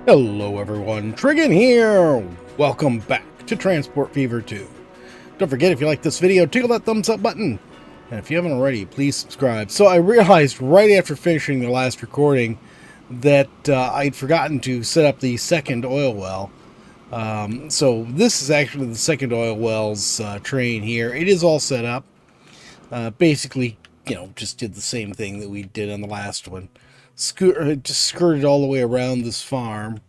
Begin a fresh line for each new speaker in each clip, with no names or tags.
Hello everyone, Trigan here! Welcome back to Transport Fever 2. Don't forget, if you like this video, tickle that thumbs up button. And if you haven't already, please subscribe. So I realized right after finishing the last recording that I'd forgotten to set up the second oil well. So this is actually the second oil well's train here. It is all set up. Basically, just did the same thing that we did on the last one. Just skirted all the way around this farm.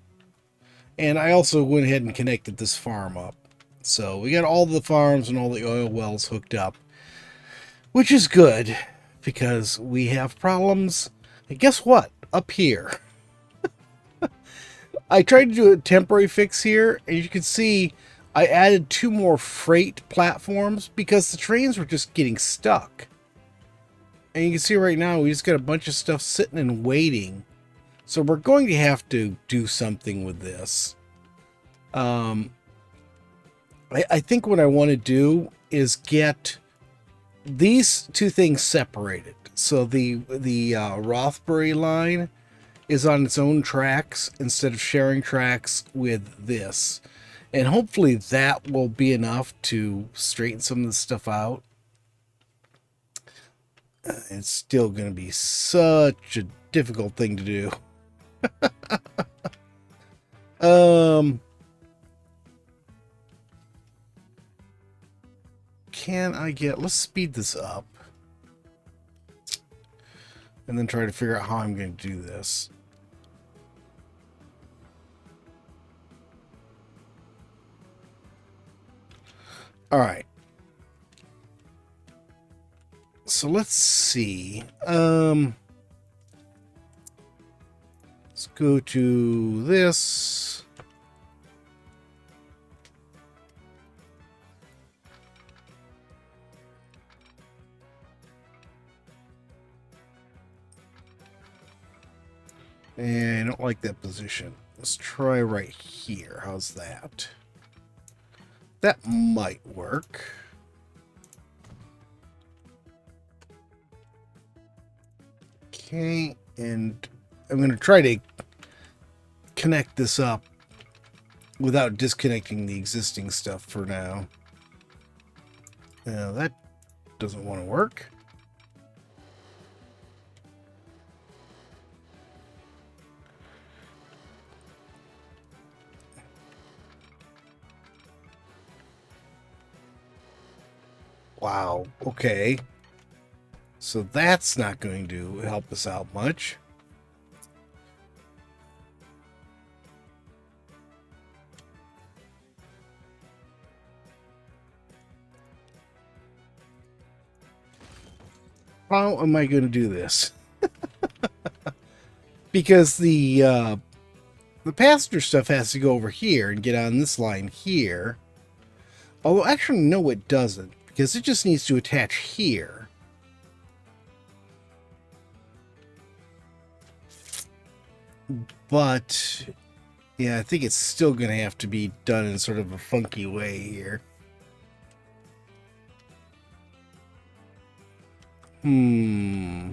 And I also went ahead and connected this farm up. So we got all the farms and all the oil wells hooked up, which is good because we have problems. And guess what? Up here. I tried to do a temporary fix here, and you can see I added 2 more freight platforms because the trains were just getting stuck. And you can see right now we just got a bunch of stuff sitting and waiting. So we're going to have to do something with this. I think what I want to do is get these 2 things separated. So the Rothbury line is on its own tracks instead of sharing tracks with this. And hopefully that will be enough to straighten some of this stuff out. It's still going to be such a difficult thing to do. Can I let's speed this up and then try to figure out how I'm going to do this. All right. So let's see. Let's go to this. And I don't like that position. Let's try right here. How's that? That might work. Okay, and I'm going to try to connect this up without disconnecting the existing stuff for now. Now that doesn't want to work. Wow, okay. So that's not going to help us out much. How am I going to do this? Because the passenger stuff has to go over here and get on this line here. Although, actually, no, it doesn't. Because it just needs to attach here. But, yeah, I think it's still going to have to be done in sort of a funky way here. Hmm.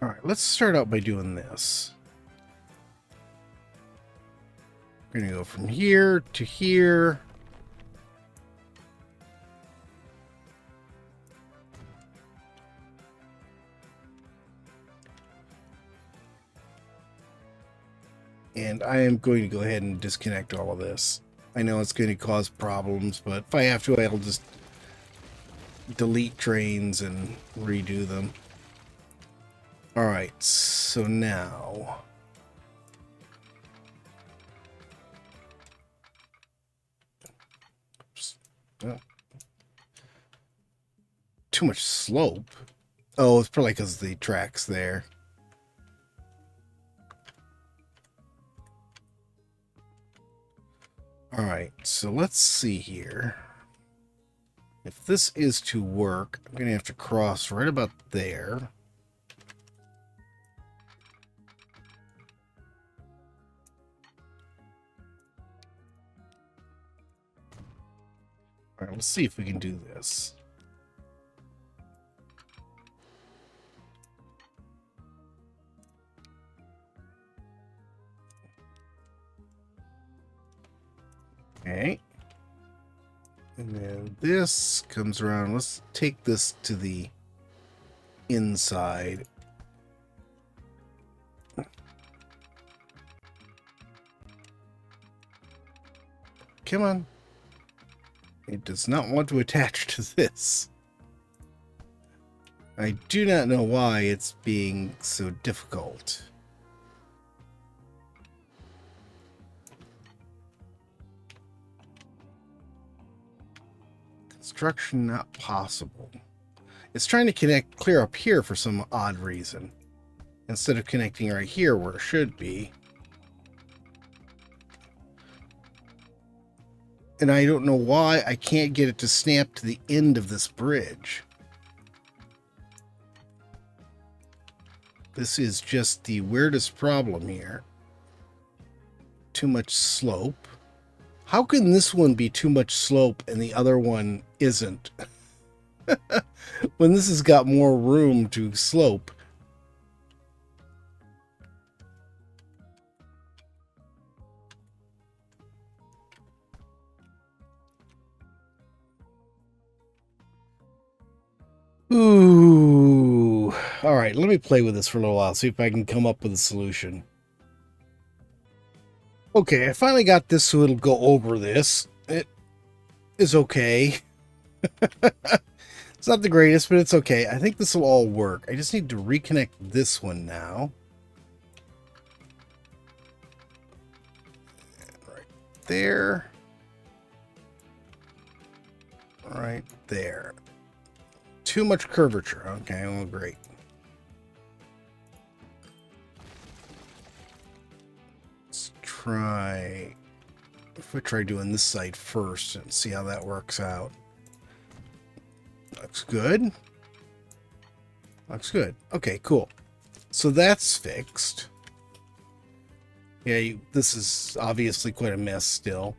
All right, let's start out by doing this. We're going to go from here to here. And I am going to go ahead and disconnect all of this. I know it's going to cause problems, but if I have to, I'll just delete trains and redo them. All right, so now too much slope. Oh, it's probably because the track's there. All right, so let's see here. If this is to work, I'm going to have to cross right about there. All right, let's see if we can do this. Okay. And then this comes around. Let's take this to the inside. Come on. It does not want to attach to this. I do not know why it's being so difficult. Construction not possible. It's trying to connect clear up here for some odd reason, instead of connecting right here where it should be. And I don't know why I can't get it to snap to the end of this bridge. This is just the weirdest problem here. Too much slope. How can this one be too much slope and the other one isn't? When this has got more room to slope. Ooh. All right, let me play with this for a little while, see if I can come up with a solution. Okay, I finally got this so it'll go over this. It is okay. It's not the greatest, but it's okay. I think this will all work. I just need to reconnect this one now. Right there. Right there. Too much curvature. Okay, well, great. Let's try... If we try doing this side first and see how that works out. Looks good. Looks good. Okay, cool. So that's fixed. Yeah, this is obviously quite a mess still.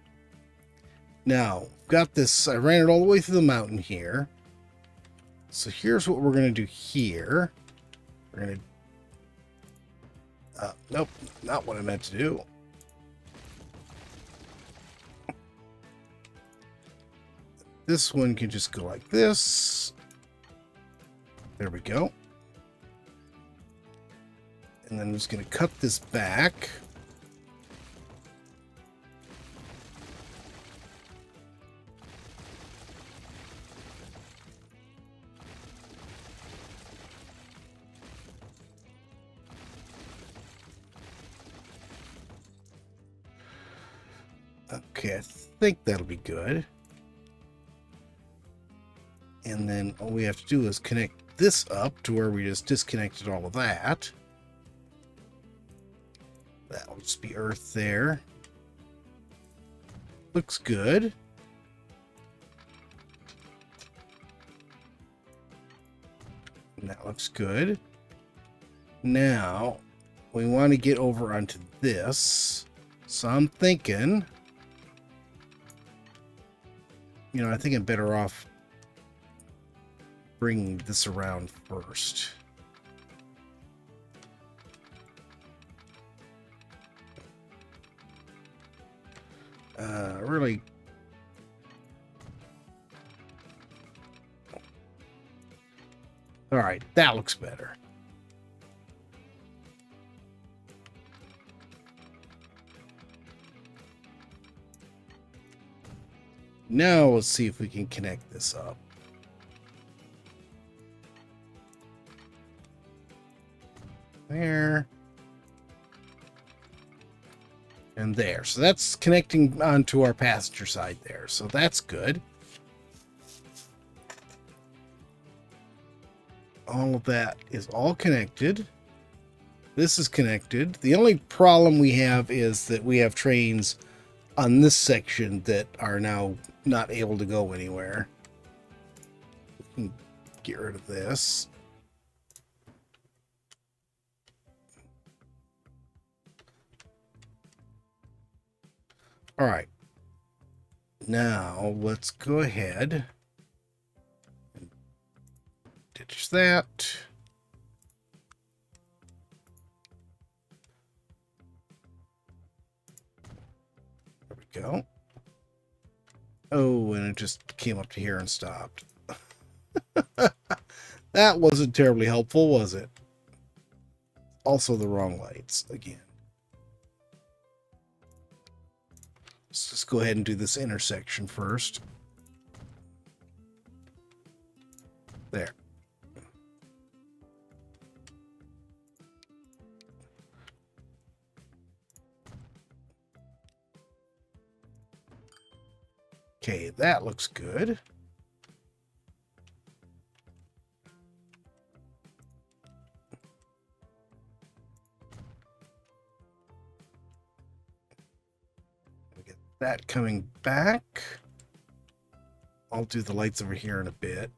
Now, got this. I ran it all the way through the mountain here. So here's what we're going to do here. We're going to... nope, not what I meant to do. This one can just go like this. There we go. And then I'm just going to cut this back. Okay, I think that'll be good. And then all we have to do is connect this up to where we just disconnected all of that. That'll just be earth there. Looks good. And that looks good. Now, we want to get over onto this. So I'm thinking... You know, I think I'm better off bringing this around first. Really... All right, that looks better. Now let's see if we can connect this up. There. And there. So that's connecting onto our passenger side there. So that's good. All of that is all connected. This is connected. The only problem we have is that we have trains on this section that are now not able to go anywhere. We can get rid of this. All right. Now, let's go ahead and ditch that. There we go. Oh, and it just came up to here and stopped. That wasn't terribly helpful, was it? Also the wrong lights again. Let's just go ahead and do this intersection first. There. Okay, that looks good. Get that coming back. I'll do the lights over here in a bit.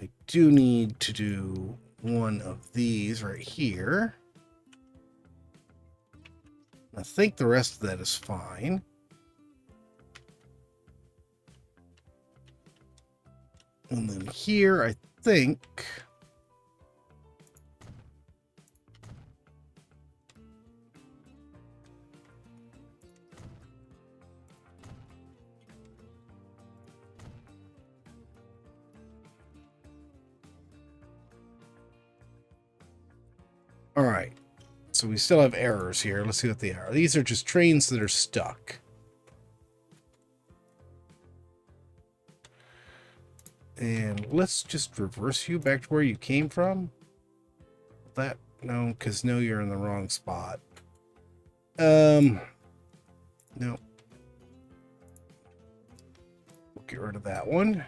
I do need to do one of these right here. I think the rest of that is fine. And then here, I think... All right, so we still have errors here. Let's see what they are. These are just trains that are stuck. And let's just reverse you back to where you came from. That, no, because no, you're in the wrong spot. No. We'll get rid of that one.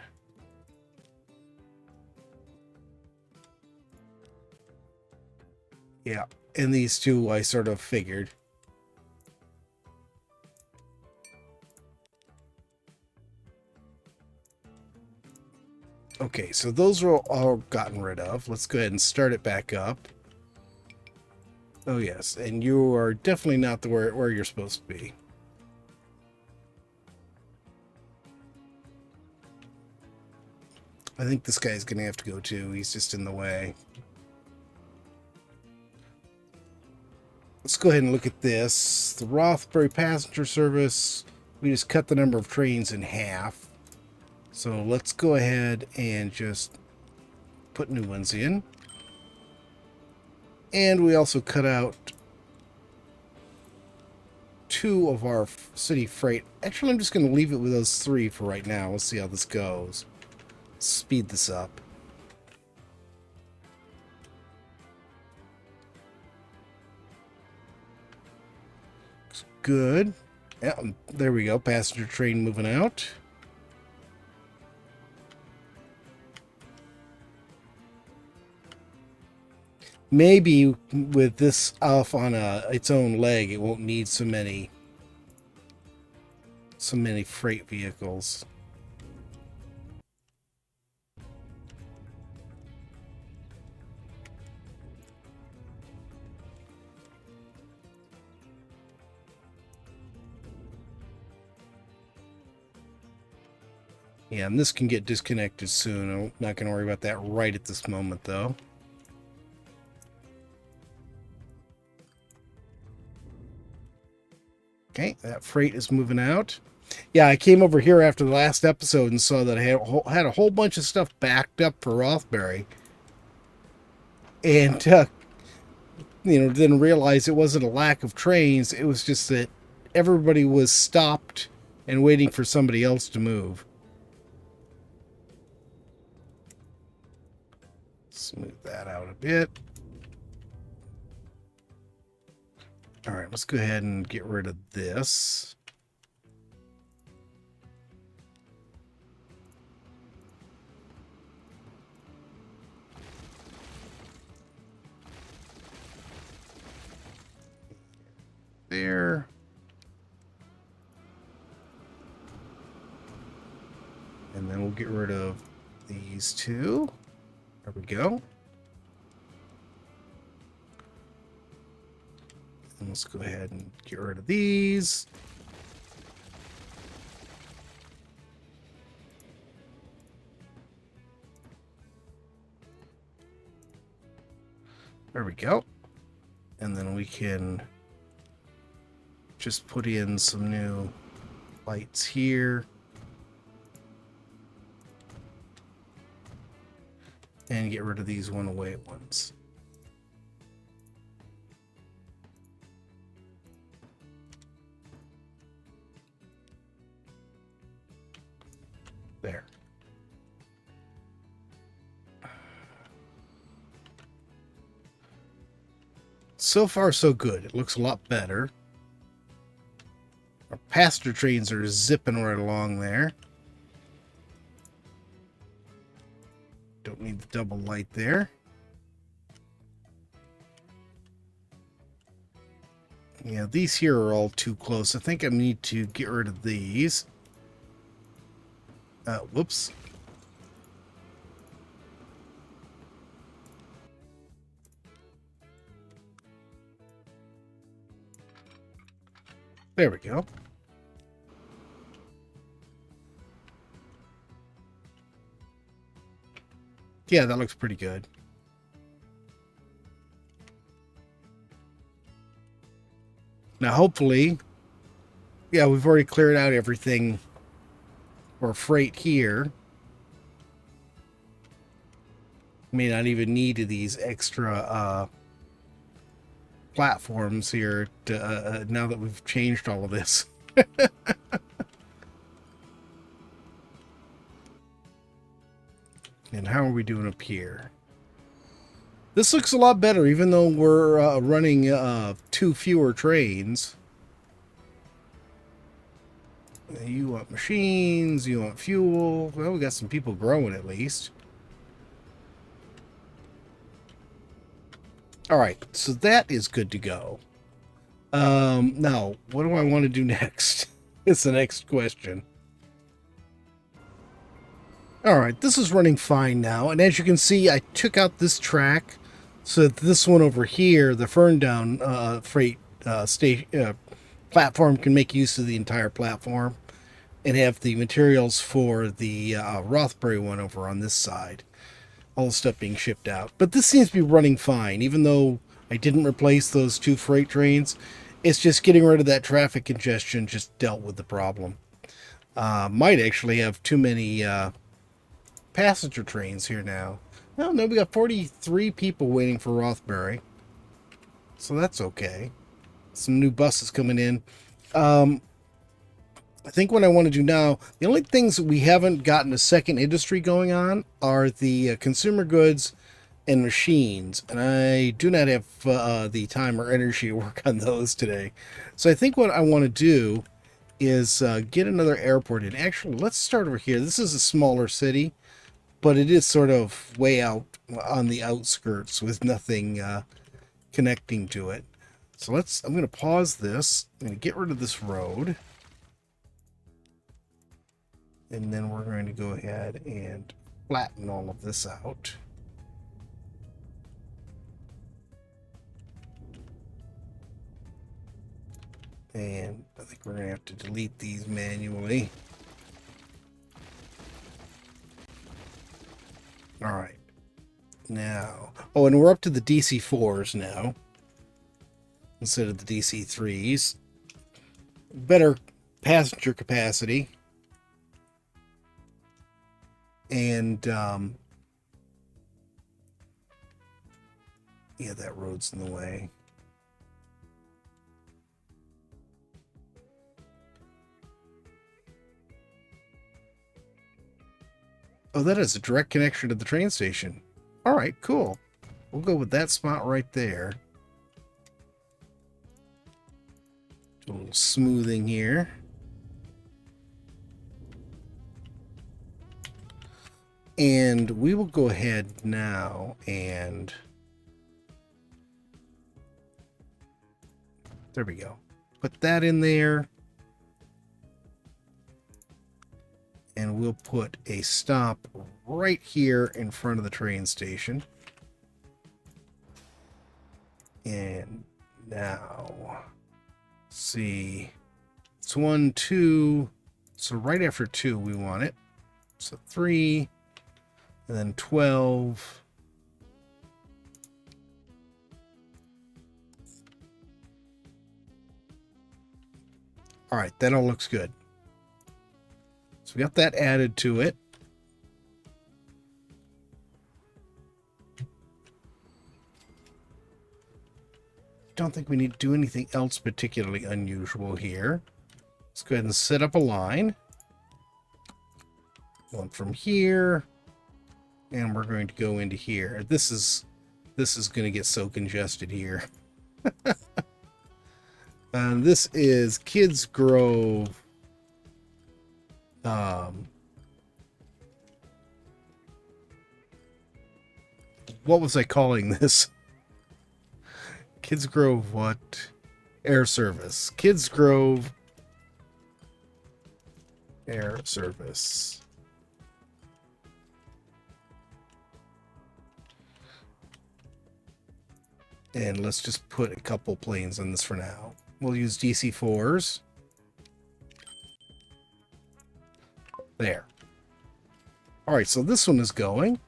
Yeah, and these two I sort of figured. Okay, so those are all gotten rid of. Let's go ahead and start it back up. Oh yes, and you are definitely not where you're supposed to be. I think this guy's going to have to go too. He's just in the way. Let's go ahead and look at this. The Rothbury passenger service, we just cut the number of trains in half. So let's go ahead and just put new ones in. And we also cut out 2 of our city freight. Actually, I'm just going to leave it with those 3 for right now. We'll see how this goes. Speed this up. Good. Yeah, there we go. Passenger train moving out. Maybe with this off on its own leg, it won't need so many freight vehicles. Yeah, and this can get disconnected soon. I'm not going to worry about that right at this moment, though. Okay, that freight is moving out. Yeah, I came over here after the last episode and saw that I had a whole bunch of stuff backed up for Rothbury. And, didn't realize it wasn't a lack of trains. It was just that everybody was stopped and waiting for somebody else to move. Smooth that out a bit. All right, let's go ahead and get rid of this. There. And then we'll get rid of these 2. There we go. Let's go ahead and get rid of these. There we go. And then we can just put in some new lights here. And get rid of these one-away ones. There. So far, so good. It looks a lot better. Our passenger trains are zipping right along there. Don't need the double light there. Yeah, these here are all too close. I think I need to get rid of these. Whoops. There we go. Yeah, that looks pretty good. Now, hopefully, yeah, we've already cleared out everything for freight here. May not even need these extra platforms here to, now that we've changed all of this. And how are we doing up here? This looks a lot better, even though we're running 2 fewer trains. You want machines, you want fuel. Well, we got some people growing at least. Alright, so that is good to go. Now, what do I want to do next? It's the next question. Alright, this is running fine now, and as you can see, I took out this track so that this one over here, the Ferndown freight platform, can make use of the entire platform and have the materials for the Rothbury one over on this side. All the stuff being shipped out. But this seems to be running fine, even though I didn't replace those 2 freight trains. It's just getting rid of that traffic congestion just dealt with the problem. Might actually have too many passenger trains here now. Oh, no, we got 43 people waiting for Rothbury. So that's okay. Some new buses coming in. I think what I want to do now, the only things that we haven't gotten a second industry going on are the consumer goods and machines. And I do not have the time or energy to work on those today. So I think what I want to do is get another airport in. Actually, let's start over here. This is a smaller city, but it is sort of way out on the outskirts with nothing connecting to it. So I'm going to pause this. I'm going to get rid of this road. And then we're going to go ahead and flatten all of this out. And I think we're going to have to delete these manually. All right. Now, oh, and we're up to the DC4s now instead of the DC3s. Better passenger capacity. And, yeah, that road's in the way. Oh, that is a direct connection to the train station. All right, cool. We'll go with that spot right there. Do a little smoothing here. And we will go ahead now and there we go. Put that in there. And we'll put a stop right here in front of the train station. And Now, let's see. It's 1, 2. So right after 2, we want it. So 3, and then 12. All right, that all looks good. So we got that added to it. Don't think we need to do anything else particularly unusual here. Let's go ahead and set up a line. One from here, and we're going to go into here. This is going to get so congested here. And this is Kids Grove. What was I calling this? Kids Grove what? Air Service. Kids Grove Air Service. And let's just put a couple planes on this for now. We'll use DC-4s. There. Alright, so this one is going.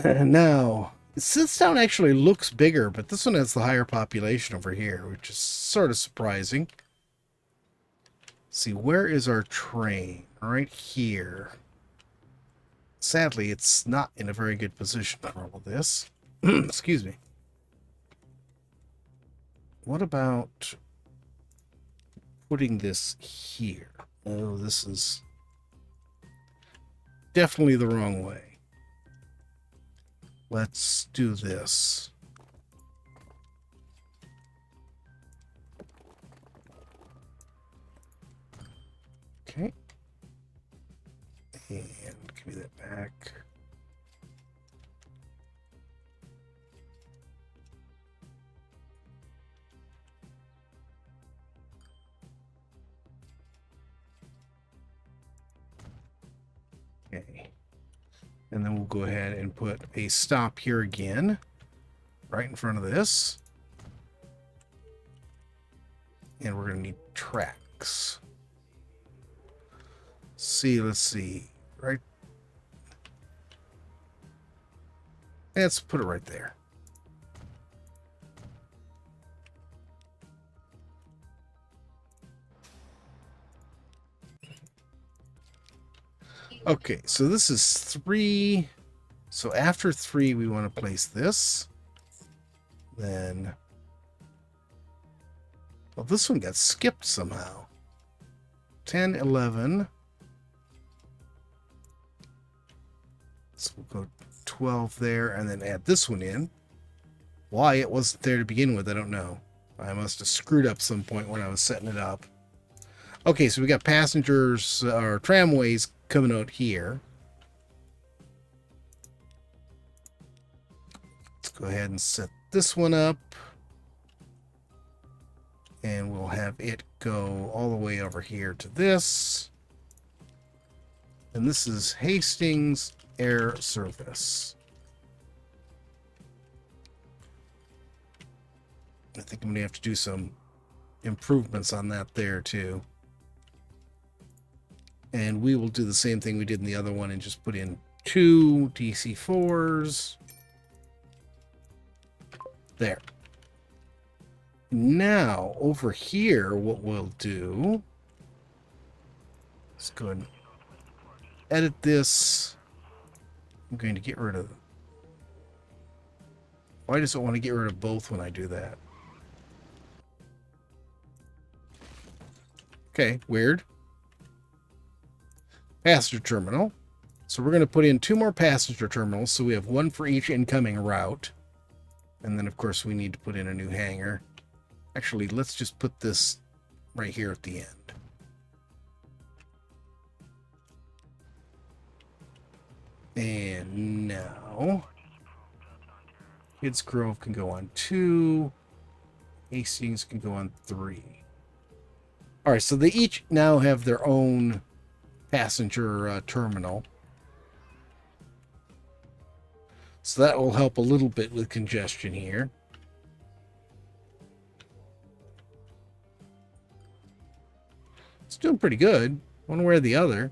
Now, this town actually looks bigger, but this one has the higher population over here, which is sort of surprising. Let's see, where is our train? Right here. Sadly, it's not in a very good position for all of this. Excuse me. What about putting this here? Oh, this is definitely the wrong way. Let's do this. Okay. And give me that back. Okay. And then we'll go ahead and put a stop here again, right in front of this. And we're going to need tracks. Let's see. Right. Let's put it right there. Okay, so this is 3. So after 3, we want to place this. Then, well, this one got skipped somehow. 10, 11. So we'll go 12 there and then add this one in. Why it wasn't there to begin with, I don't know. I must have screwed up some point when I was setting it up. Okay, so we got passengers or tramways coming out here. Let's go ahead and set this one up. And we'll have it go all the way over here to this. And this is Hastings Air Service. I think I'm going to have to do some improvements on that there too. And we will do the same thing we did in the other one and just put in 2 DC-4s. There. Now, over here, what we'll do... Let's go ahead and edit this. I'm going to get rid of... Why does it want to get rid of both when I do that? Okay, weird. Passenger terminal. So we're going to put in 2 more passenger terminals, so we have 1 for each incoming route. And then, of course, we need to put in a new hangar. Actually, let's just put this right here at the end. And now, Kids Grove can go on 2. Hastings can go on 3. All right, so they each now have their own passenger terminal. So that will help a little bit with congestion here. It's doing pretty good, one way or the other.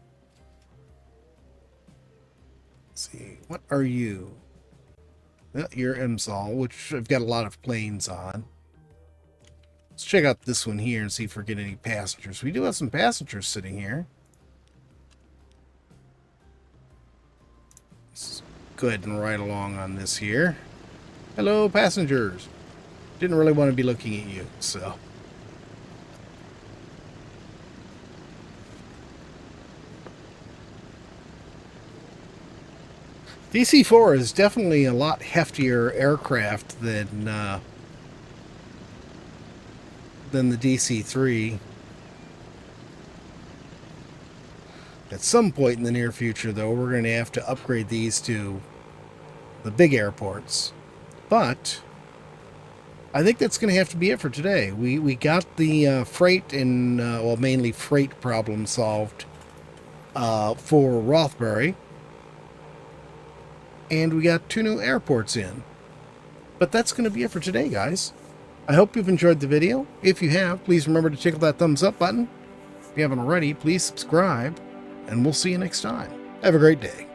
Let's see, what are you? Well, you're MSOL, which I've got a lot of planes on. Let's check out this one here and see if we're getting any passengers. We do have some passengers sitting here. Let's go ahead and ride along on this here. Hello, passengers. Didn't really want to be looking at you, so. DC-4 is definitely a lot heftier aircraft than the DC-3. At some point in the near future, though, we're going to have to upgrade these to the big airports. But I think that's going to have to be it for today. We got the freight and, well, mainly freight problem solved for Rothbury. And we got 2 new airports in. But that's going to be it for today, guys. I hope you've enjoyed the video. If you have, please remember to tickle that thumbs up button. If you haven't already, please subscribe. And we'll see you next time. Have a great day.